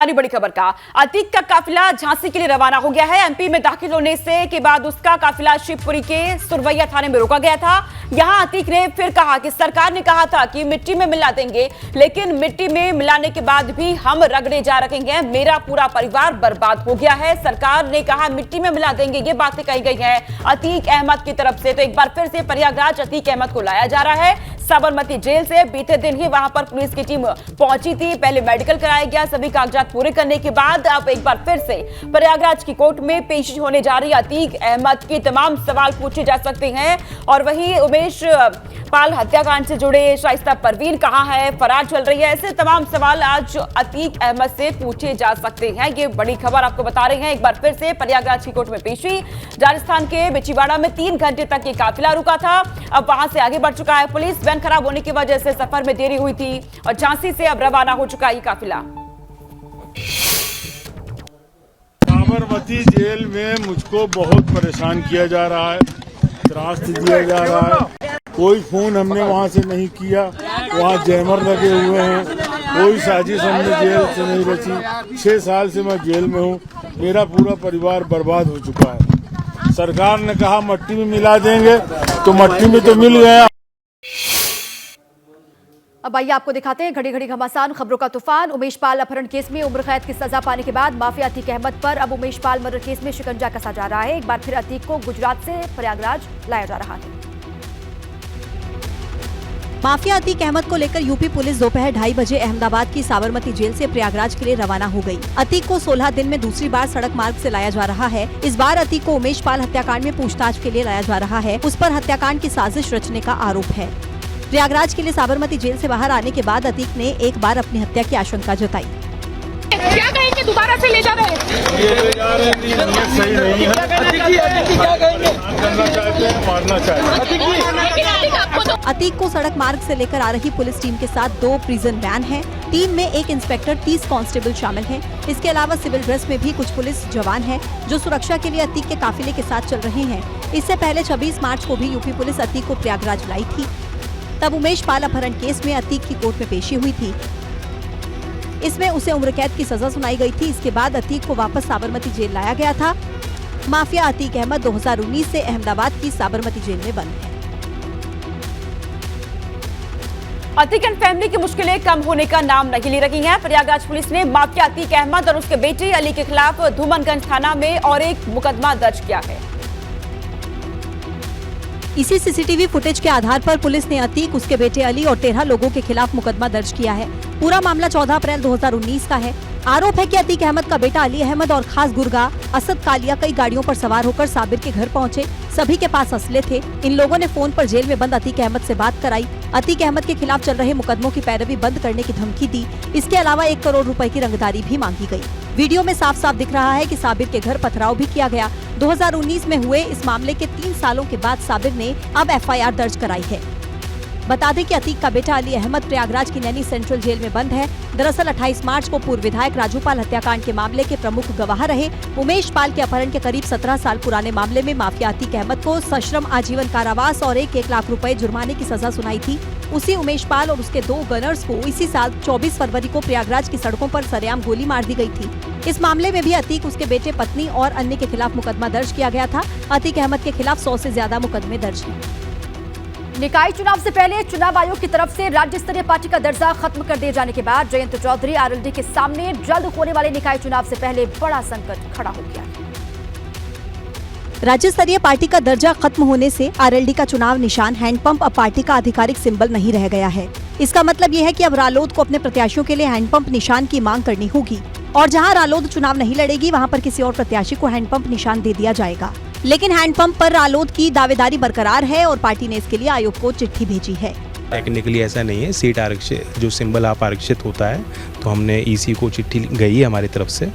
बड़ी खबर का अतीक का काफिला झांसी के लिए रवाना हो गया है। एमपी में दाखिल होने से के बाद उसका काफिला शिवपुरी के सुरवैया थाने में रोका गया था। यहां अतीक ने फिर कहा कि सरकार ने कहा था कि मिट्टी में मिला देंगे, लेकिन मिट्टी में मिलाने के बाद भी हम रगड़े जा रखेंगे, मेरा पूरा परिवार बर्बाद हो गया है। सरकार ने कहा मिट्टी में मिला देंगे, ये बातें कही गई है अतीक अहमद की तरफ से। तो एक बार फिर से प्रयागराज अतीक अहमद को लाया जा रहा है साबरमती जेल से। बीते दिन ही वहां पर पुलिस की टीम पहुंची थी, पहले मेडिकल कराया गया, सभी कागजात पूरे करने के बाद अब एक बार फिर से प्रयागराज की कोर्ट में पेशी होने जा रही अतीक अहमद की तमाम सवाल पूछे जा सकते हैं। और वहीं उमेश पाल हत्याकांड से जुड़े शाइस्ता परवीन कहां है, फरार चल रही है, ऐसे तमाम सवाल आज अतीक अहमद से पूछे जा सकते हैं। ये बड़ी खबर आपको बता रहे हैं। एक बार फिर से प्रयागराज की कोर्ट में पेशी। राजस्थान के बिछीवाड़ा में 3 घंटे तक ये काफिला रुका था, अब वहां से आगे बढ़ चुका है। पुलिस वैन खराब होने की वजह से सफर में देरी हुई थी और झांसी से अब रवाना हो चुका ये काफिला। साबरमती जेल में मुझको बहुत परेशान किया जा रहा है, त्रास दिया जा रहा है। कोई फोन हमने वहां से नहीं किया, वहां जैमर लगे हुए हैं, कोई साजिश हमने जेल से नहीं रची। 6 साल से मैं जेल में हूँ, मेरा पूरा परिवार बर्बाद हो चुका है। सरकार ने कहा मट्टी में मिला देंगे, तो मट्टी में तो मिल गया। अब आइए आपको दिखाते हैं घड़ी घड़ी घमासान खबरों का तूफान। उमेश पाल अपहरण केस में उम्र कैद की सजा पाने के बाद माफिया अतीक अहमद पर अब उमेश पाल मर्डर केस में शिकंजा कसा जा रहा है। एक बार फिर अतीक को गुजरात से प्रयागराज लाया जा रहा है। माफिया अतीक अहमद को लेकर यूपी पुलिस दोपहर 2:30 बजे अहमदाबाद की साबरमती जेल से प्रयागराज के लिए रवाना हो गई। अतीक को 16 दिन में दूसरी बार सड़क मार्ग से लाया जा रहा है। इस बार अतीक को उमेश पाल हत्याकांड में पूछताछ के लिए लाया जा रहा है। उस पर हत्याकांड की साजिश रचने का आरोप है। प्रयागराज के लिए साबरमती जेल से बाहर आने के बाद अतीक ने एक बार अपनी हत्या की आशंका जताई। क्या कहेंगे, दोबारा से ले जा रहे हैं? सही नहीं है। मारना अतीक को सड़क मार्ग से लेकर आ रही पुलिस टीम के साथ 2 प्रिजन वैन हैं। टीम में 1 इंस्पेक्टर, 30 कांस्टेबल शामिल हैं। इसके अलावा सिविल ड्रेस में भी कुछ पुलिस जवान हैं जो सुरक्षा के लिए अतीक के काफिले के साथ चल रहे हैं। इससे पहले 26 मार्च को भी यूपी पुलिस अतीक को प्रयागराज लाई थी। तब उमेश पाल अपहरण केस में अतीक की कोर्ट में पेशी हुई थी। इसमें उसे उम्र कैद की सजा सुनाई गई थी। इसके बाद अतीक को वापस साबरमती जेल लाया गया था। माफिया अतीक अहमद 2019 से अहमदाबाद की साबरमती जेल में बंद है। अतीक एंड फैमिली की मुश्किलें कम होने का नाम नहीं ले रही हैं। प्रयागराज पुलिस ने माफिया अतीक अहमद और उसके बेटे अली के खिलाफ धूमनगंज थाना में और एक मुकदमा दर्ज किया है। इसी सीसीटीवी फुटेज के आधार पर पुलिस ने अतीक, उसके बेटे अली और 13 लोगों के खिलाफ मुकदमा दर्ज किया है। पूरा मामला 14 अप्रैल 2019 का है। आरोप है कि अतीक अहमद का बेटा अली अहमद और खास गुर्गा असद कालिया कई गाड़ियों पर सवार होकर साबिर के घर पहुंचे। सभी के पास असले थे। इन लोगों ने फोन पर जेल में बंद अतीक अहमद से बात कराई। अतीक अहमद के खिलाफ चल रहे मुकदमों की पैरवी बंद करने की धमकी दी। इसके अलावा 1 करोड़ रुपए की रंगदारी भी मांगी गई। वीडियो में साफ साफ दिख रहा है कि साबिर के घर पथराव भी किया गया। 2019 में हुए इस मामले के 3 सालों के बाद साबिर ने अब FIR दर्ज कराई है। बता दें कि अतीक का बेटा अली अहमद प्रयागराज की नैनी सेंट्रल जेल में बंद है। दरअसल 28 मार्च को पूर्व विधायक राजू पाल हत्याकांड के मामले के प्रमुख गवाह रहे उमेश पाल के अपहरण के करीब 17 साल पुराने मामले में माफिया अतीक अहमद को सश्रम आजीवन कारावास और 1 लाख रुपए जुर्माने की सजा सुनाई थी। उसी उमेश पाल और उसके 2 गनर्स को इसी साल 24 फरवरी को प्रयागराज की सड़कों पर सरेआम गोली मार दी गई थी। इस मामले में भी अतीक, उसके बेटे, पत्नी और अन्य के खिलाफ मुकदमा दर्ज किया गया था। अतीक अहमद के खिलाफ 100 से ज्यादा मुकदमे दर्ज हैं। निकाय चुनाव से पहले चुनाव आयोग की तरफ से राज्य स्तरीय पार्टी का दर्जा खत्म कर दिए जाने के बाद जयंत चौधरी RLD के सामने जल्द होने वाले निकाय चुनाव से पहले बड़ा संकट खड़ा हो गया। राज्य स्तरीय पार्टी का दर्जा खत्म होने से RLD का चुनाव निशान हैंडपंप अब पार्टी का आधिकारिक सिंबल नहीं रह गया है। इसका मतलब ये है कि अब रालोद को अपने प्रत्याशियों के लिए हैंडपंप निशान की मांग करनी होगी और जहां रालोद चुनाव नहीं लड़ेगी वहां पर किसी और प्रत्याशी को हैंडपंप निशान दे दिया जाएगा। लेकिन हैंडपंप पर रालोद की दावेदारी बरकरार है और पार्टी ने इसके लिए आयोग को चिट्ठी भेजी है। टेक्निकली ऐसा नहीं है, सीट आरक्षित जो सिंबल आप आरक्षित होता है तो हमने EC को चिट्ठी गई है हमारी तरफ से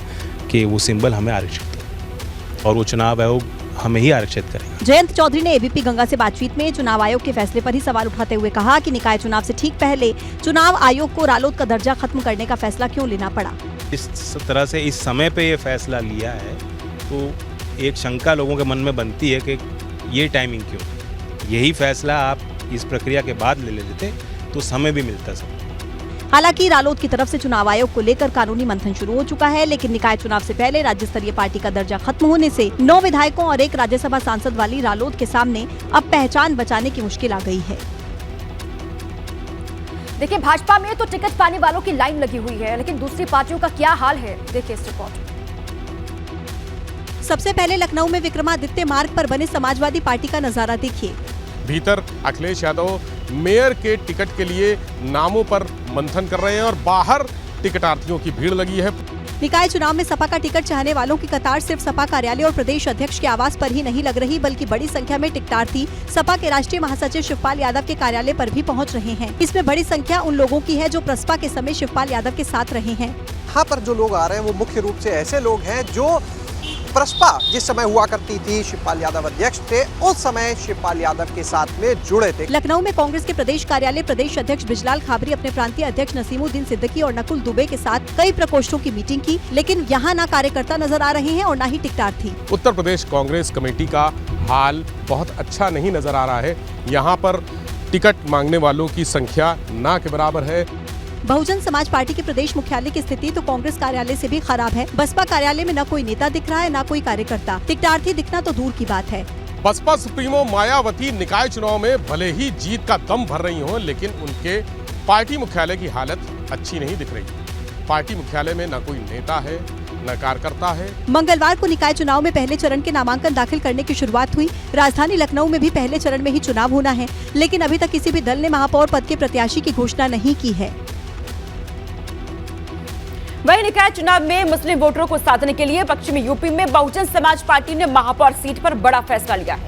कि वो सिंबल हमें आरक्षित है और वो चुनाव आयोग हमें ही आरक्षित करेगा। जयंत चौधरी ने ABP गंगा से बातचीत में चुनाव आयोग के फैसले पर ही सवाल उठाते हुए कहा कि निकाय चुनाव से ठीक पहले चुनाव आयोग को रालोद का दर्जा खत्म करने का फैसला क्यों लेना पड़ा। इस तरह से इस समय पे ये फैसला लिया है तो एक शंका लोगों के मन में बनती है कि ये टाइमिंग क्यों। यही फैसला आप इस प्रक्रिया के बाद ले लेते तो समय भी मिलता सब। हालांकि रालोद की तरफ से चुनाव आयोग को लेकर कानूनी मंथन शुरू हो चुका है, लेकिन निकाय चुनाव से पहले राज्य स्तरीय पार्टी का दर्जा खत्म होने से 9 विधायकों और 1 राज्यसभा सांसद वाली रालोद के सामने अब पहचान बचाने की मुश्किल आ गई है। देखिए, भाजपा में तो टिकट पाने वालों की लाइन लगी हुई है, लेकिन दूसरी पार्टियों का क्या हाल है, देखिए इस रिपोर्ट। सबसे पहले लखनऊ में विक्रमादित्य मार्ग पर बने समाजवादी पार्टी का नजारा देखिए। भीतर अखिलेश यादव मेयर के टिकट के लिए नामों पर मंथन कर रहे हैं और बाहर टिकटार्थियों की भीड़ लगी है। निकाय चुनाव में सपा का टिकट चाहने वालों की कतार सिर्फ सपा कार्यालय और प्रदेश अध्यक्ष के आवास पर ही नहीं लग रही, बल्कि बड़ी संख्या में टिकटार्थी सपा के राष्ट्रीय महासचिव शिवपाल यादव के कार्यालय पर भी पहुंच रहे हैं। इसमें बड़ी संख्या उन लोगों की है जो प्रसपा के समय शिवपाल यादव के साथ रहे हैं। यहाँ पर जो लोग आ रहे हैं वो मुख्य रूप से ऐसे लोग हैं जो प्रसपा जिस समय हुआ करती थी, शिवपाल यादव अध्यक्ष थे, उस समय शिवपाल यादव के साथ में जुड़े थे। लखनऊ में कांग्रेस के प्रदेश कार्यालय प्रदेश अध्यक्ष बिजलाल खाबरी अपने प्रांतीय अध्यक्ष नसीमुद्दीन सिद्दीकी और नकुल दुबे के साथ कई प्रकोष्ठों की मीटिंग की, लेकिन यहाँ न कार्यकर्ता नजर आ रहे हैं और न ही टिकटार्थी। उत्तर प्रदेश कांग्रेस कमेटी का हाल बहुत अच्छा नहीं नजर आ रहा है। यहाँ पर टिकट मांगने वालों की संख्या ना के बराबर है। बहुजन समाज पार्टी के प्रदेश मुख्यालय की स्थिति तो कांग्रेस कार्यालय से भी खराब है। बसपा कार्यालय में न कोई नेता दिख रहा है, न कोई कार्यकर्ता। टिकटार्थी दिखना तो दूर की बात है। बसपा सुप्रीमो मायावती निकाय चुनाव में भले ही जीत का दम भर रही हों, लेकिन उनके पार्टी मुख्यालय की हालत अच्छी नहीं दिख रही। पार्टी मुख्यालय में न कोई नेता है, न कार्यकर्ता है। मंगलवार को निकाय चुनाव में पहले चरण के नामांकन दाखिल करने की शुरुआत हुई। राजधानी लखनऊ में भी पहले चरण में ही चुनाव होना है, लेकिन अभी तक किसी भी दल ने महापौर पद के प्रत्याशी की घोषणा नहीं की है। वहीं निकाय चुनाव में मुस्लिम वोटरों को साधने के लिए पश्चिमी यूपी में बहुजन समाज पार्टी ने महापौर सीट पर बड़ा फैसला लिया है।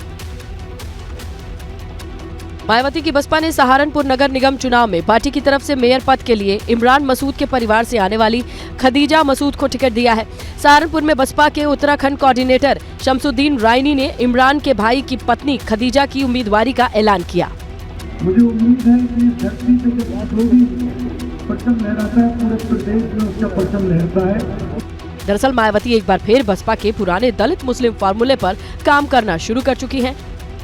मायावती की बसपा ने सहारनपुर नगर निगम चुनाव में पार्टी की तरफ से मेयर पद के लिए इमरान मसूद के परिवार से आने वाली खदीजा मसूद को टिकट दिया है। सहारनपुर में बसपा के उत्तराखंड कोऑर्डिनेटर शमसुद्दीन रायनी ने इमरान के भाई की पत्नी खदीजा की उम्मीदवारी का ऐलान किया। मुझे उम्मीद है कि धरती पे जो बात होगी परचम लहराता है, पूरे प्रदेश में उसका परचम लहरता है। दरअसल मायावती एक बार फिर बसपा के पुराने दलित मुस्लिम फार्मूले पर काम करना शुरू कर चुकी हैं।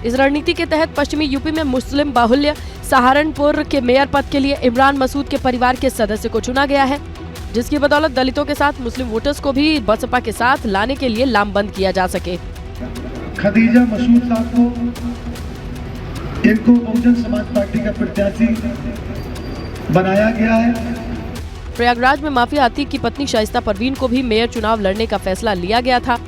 इस रणनीति के तहत पश्चिमी यूपी में मुस्लिम बाहुल्य सहारनपुर के मेयर पद के लिए इमरान मसूद के परिवार के सदस्य को चुना गया है, जिसकी बदौलत दलितों के साथ मुस्लिम वोटर्स को भी बसपा के साथ लाने के लिए लामबंद किया जा सके। खदीजा मसूद साहब को इनको बहुजन समाज पार्टी का प्रत्याशी बनाया गया है। प्रयागराज में माफिया अतीक की पत्नी शाइस्ता परवीन को भी मेयर चुनाव लड़ने का फैसला लिया गया था,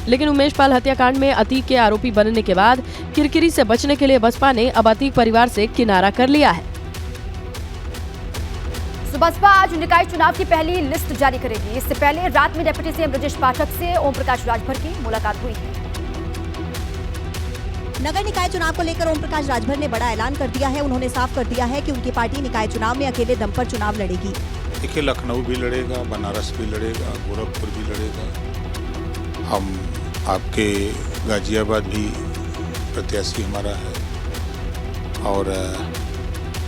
लेकिन उमेश पाल हत्याकांड में अतीक के आरोपी बनने के बाद किरकिरी से बचने के लिए बसपा ने अब अतीक परिवार से किनारा कर लिया है। बसपा आज निकाय चुनाव की पहली लिस्ट जारी करेगी। इससे पहले रात में डिप्टी सीएम ब्रजेश पाठक से ओम प्रकाश राजभर की मुलाकात हुई है। नगर निकाय चुनाव को लेकर ओम प्रकाश राजभर ने बड़ा ऐलान कर दिया है। उन्होंने साफ कर दिया है कि उनकी पार्टी निकाय चुनाव में अकेले दम पर चुनाव लड़ेगी। देखिए, लखनऊ भी लड़ेगा, बनारस भी लड़ेगा, गोरखपुर भी लड़ेगा। हम आपके गाजियाबाद भी प्रत्याशी हमारा है और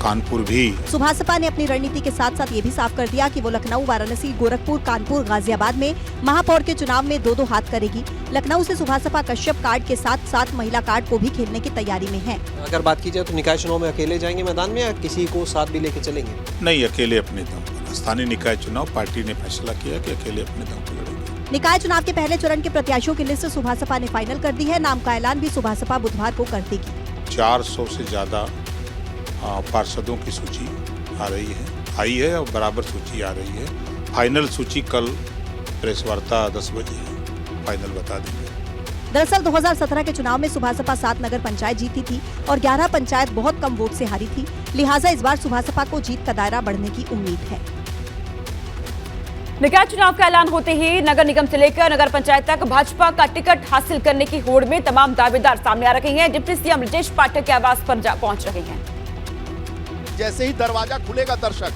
कानपुर भी। सुभासपा ने अपनी रणनीति के साथ साथ ये भी साफ कर दिया कि वो लखनऊ, वाराणसी, गोरखपुर, कानपुर, गाजियाबाद में महापौर के चुनाव में 2-2 हाथ करेगी। लखनऊ से सुभासपा कश्यप कार्ड के साथ साथ महिला कार्ड को भी खेलने की तैयारी में है। अगर बात की जाए तो निकाय चुनाव में अकेले जाएंगे मैदान में या किसी को साथ भी लेके चलेंगे? नहीं, अकेले अपने दम पर। स्थानीय निकाय चुनाव पार्टी ने फैसला किया कि अकेले अपने दम पर लड़ेंगे। निकाय चुनाव के पहले चरण के प्रत्याशियों की लिस्ट सुभासपा ने फाइनल कर दी है। नाम का ऐलान भी सुभासपा बुधवार को कर देगी। 400 से ज्यादा पार्षदों की सूची आई है और बराबर सूची आ रही है। फाइनल सूची कल प्रेस वार्ता 10 बजे फाइनल बता देंगे। दरअसल 2017 के चुनाव में सुभासपा 7 नगर पंचायत जीती थी और 11 पंचायत बहुत कम वोट से हारी थी। लिहाजा इस बार सुभासपा को जीत का दायरा बढ़ने की उम्मीद है। निकाय चुनाव का ऐलान होते ही नगर निगम से लेकर नगर पंचायत तक भाजपा का टिकट हासिल करने की होड़ में तमाम दावेदार सामने आ रहे हैं। डिप्टी सीएम ब्रजेश पाठक के आवास पर पहुंच रहे हैं। जैसे ही दरवाजा खुलेगा दर्शक,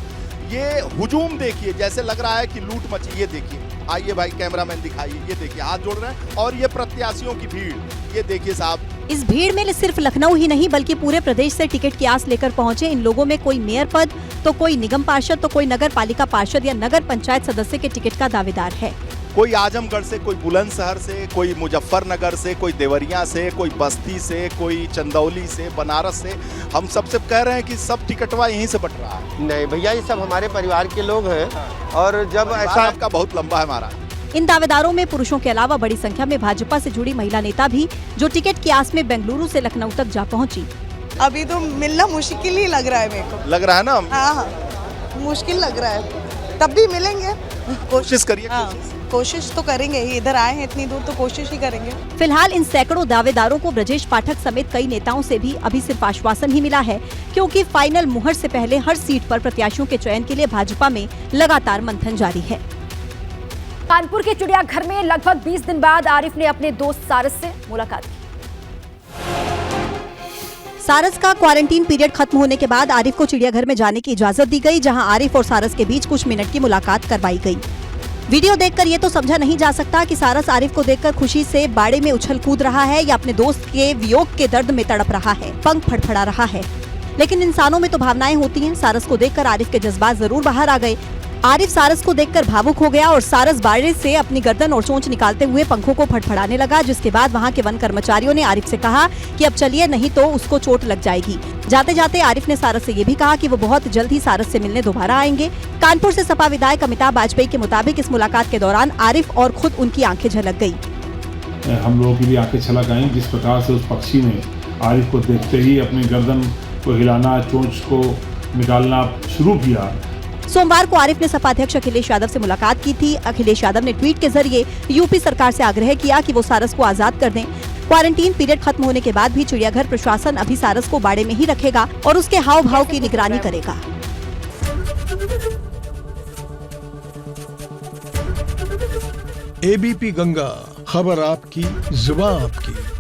ये हुजूम देखिए, जैसे लग रहा है कि लूट मची। ये देखिए, आइए भाई कैमरामैन दिखाइए, ये देखिए हाथ जोड़ रहे हैं और ये प्रत्याशियों की भीड़, ये देखिए साहब। इस भीड़ में सिर्फ लखनऊ ही नहीं बल्कि पूरे प्रदेश से टिकट की आस लेकर पहुंचे इन लोगों में कोई मेयर पद, तो कोई निगम पार्षद, तो कोई नगर पालिका पार्षद या नगर पंचायत सदस्य के टिकट का दावेदार है। कोई आजमगढ़ से, कोई बुलंदशहर से, कोई मुजफ्फरनगर से, कोई देवरिया से, कोई बस्ती से, कोई चंदौली से, बनारस से। हम सबसे कह रहे हैं कि सब टिकटवा यहीं से बट रहा है। नहीं भैया, ये सब हमारे परिवार के लोग हैं और जब ऐसा आपका बहुत लंबा है हमारा। इन दावेदारों में पुरुषों के अलावा बड़ी संख्या में भाजपा से जुड़ी महिला नेता भी, जो टिकट की आस में बेंगलुरु से लखनऊ तक जा पहुंची। अभी तो मिलना मुश्किल ही लग रहा है मेरे को। लग रहा है ना? हाँ, मुश्किल लग रहा है, तब भी मिलेंगे। कोशिश करिए। कोशिश तो करेंगे ही, इधर आए हैं इतनी दूर तो कोशिश ही करेंगे। फिलहाल इन सैकड़ों दावेदारों को ब्रजेश पाठक समेत कई नेताओं से भी अभी सिर्फ आश्वासन ही मिला है, क्योंकि फाइनल मुहर से पहले हर सीट पर प्रत्याशियों के चयन के लिए भाजपा में लगातार मंथन जारी है। कानपुर के चिड़ियाघर में लगभग 20 दिन बाद आरिफ ने अपने दोस्त सारस से मुलाकात की। सारस का क्वारंटीन पीरियड खत्म होने के बाद आरिफ को चिड़ियाघर में जाने की इजाजत दी गई, जहां आरिफ और सारस के बीच कुछ मिनट की मुलाकात करवाई गई। वीडियो देखकर ये तो समझा नहीं जा सकता कि सारस आरिफ को देखकर खुशी से बाड़े में उछल कूद रहा है या अपने दोस्त के वियोग के दर्द में तड़प रहा है, पंख फड़फड़ा रहा है। लेकिन इंसानों में तो भावनाएं होती हैं। सारस को देखकर आरिफ के जज्बात जरूर बाहर आ गए। आरिफ सारस को देखकर भावुक हो गया और सारस बाड़े से अपनी गर्दन और चोंच निकालते हुए पंखों को फड़फड़ाने लगा, जिसके बाद वहां के वन कर्मचारियों ने आरिफ से कहा कि अब चलिए, नहीं तो उसको चोट लग जाएगी। जाते जाते आरिफ ने सारस से ये भी कहा कि वो बहुत जल्द ही सारस से मिलने दोबारा आएंगे। कानपुर से सपा विधायक अमिताभ वाजपेयी के मुताबिक इस मुलाकात के दौरान आरिफ और खुद उनकी आंखें झलक गयी। हम लोगों की भी आंखें छलक आईं जिस प्रकार से उस पक्षी ने आरिफ को देखते ही अपनी गर्दन को हिलाना, चोंच को निकालना शुरू किया। सोमवार को आरिफ ने सपा अध्यक्ष अखिलेश यादव से मुलाकात की थी। अखिलेश यादव ने ट्वीट के जरिए यूपी सरकार से आग्रह किया कि वो सारस को आजाद कर दें। क्वारंटीन पीरियड खत्म होने के बाद भी चिड़ियाघर प्रशासन अभी सारस को बाड़े में ही रखेगा और उसके हाव भाव की निगरानी करेगा। एबीपी गंगा, खबर आपकी, जुबान आपकी।